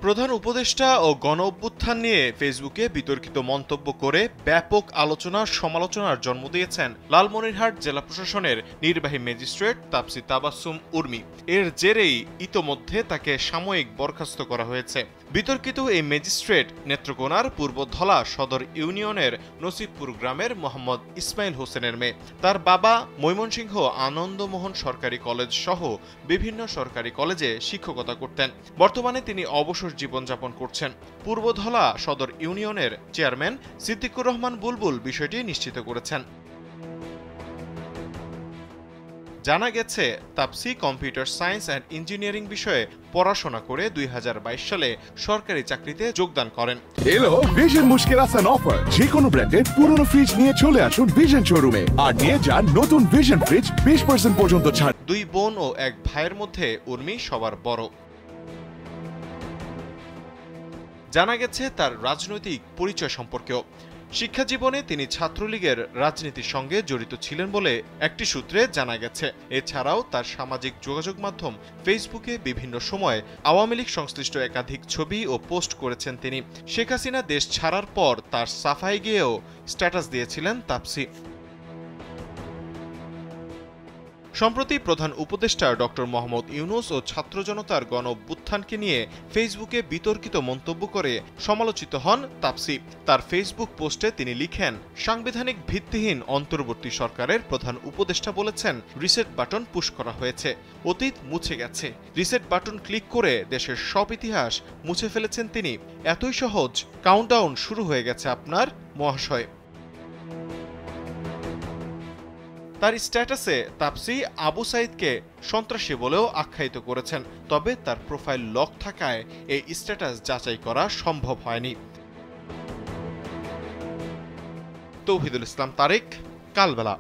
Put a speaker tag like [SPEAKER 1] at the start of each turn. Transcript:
[SPEAKER 1] প্রধান উপদেষ্টা ও গণ অভ্যুত্থান নিয়ে ফেসবুকে বিতর্কিত মন্তব্য করে ব্যাপক সমালোচনার জন্ম দিয়েছেন লালমনিরহাট জেলা প্রশাসনের নির্বাহী ম্যাজিস্ট্রেট তাপসী তাবাসসুম উর্মি। এর জেরেই ইতোমধ্যে তাকে সাময়িক বরখাস্ত করা হয়েছে। বিতর্কিত এই ম্যাজিস্ট্রেট নেত্রকোনার পূর্বধলা সদর ইউনিয়নের নসিবপুর গ্রামের মোহাম্মদ ইসমাইল হোসেনের মেয়ে। তার বাবা ময়মনসিংহ আনন্দমোহন সরকারি কলেজ সহ বিভিন্ন সরকারি কলেজে শিক্ষকতা করতেন। বর্তমানে তিনি অবসর জীবনযাপন করছেন। পূর্বধলা সদর ইউনিয়নের চেয়ারম্যান সিদ্দিকুর রহমান বুলবুল বিষয়টি নিশ্চিত করেছেন। জানা গেছে, Tapasi computer science and engineering বিষয়ে পড়াশোনা করে 2022 সালে সরকারি চাকরিতে যোগদান করেন।
[SPEAKER 2] এলো ভিশন মুশকিল আসান অফার। যে কোনো ব্র্যান্ডের পুরনো ফ্রিজ নিয়ে চলে আসুন ভিশন শোরুমে আর নিয়ে যান নতুন ভিশন ফ্রিজ 20% পর্যন্ত ছাড়।
[SPEAKER 1] 2 বোন ও 1 ভাইয়ের মধ্যে উর্মি সবার বড়। জানা গেছে তার রাজনৈতিক পরিচয় সম্পর্কেও। শিক্ষা জীবনে তিনি ছাত্রলীগের রাজনীতির সঙ্গে জড়িত ছিলেন বলে একটি সূত্রে জানা গেছে। এছাড়াও তার সামাজিক যোগাযোগ মাধ্যম ফেসবুকে বিভিন্ন সময় আওয়ামী লীগ সংশ্লিষ্ট একাধিক ছবি ও পোস্ট করেছেন তিনি। শেখ হাসিনা দেশ ছাড়ার পর তার সাফাই গেয়েও স্ট্যাটাস দিয়েছিলেন তাপসী। সম্প্রতি প্রধান উপদেষ্টা ডক্টর মোহাম্মদ ইউনূস ও ছাত্র জনতার গণ অভ্যুত্থানকে নিয়ে ফেসবুকে বিতর্কিত মন্তব্য করে সমালোচিত হন তাপসী। তার ফেসবুক পোস্টে তিনি লিখেন, সাংবিধানিক ভিত্তিহীন অন্তর্বর্তী সরকারের প্রধান উপদেষ্টা বলেছেন রিসেট বাটন পুশ করা হয়েছে, অতীত মুছে গেছে। রিসেট বাটন ক্লিক করে দেশের সব ইতিহাস মুছে ফেলেছেন তিনি। এতই সহজ, কাউন্টডাউন শুরু হয়ে গেছে আপনার মহাশয়। তার স্ট্যাটাসে তাপসী আবু সাইদকে সন্ত্রাসী বলেও আখ্যায়িত করেছেন। তবে তার প্রোফাইল লক থাকায় এই স্ট্যাটাস যাচাই করা সম্ভব হয়নি। তৌহিদুল ইসলাম তারেক, কালবেলা।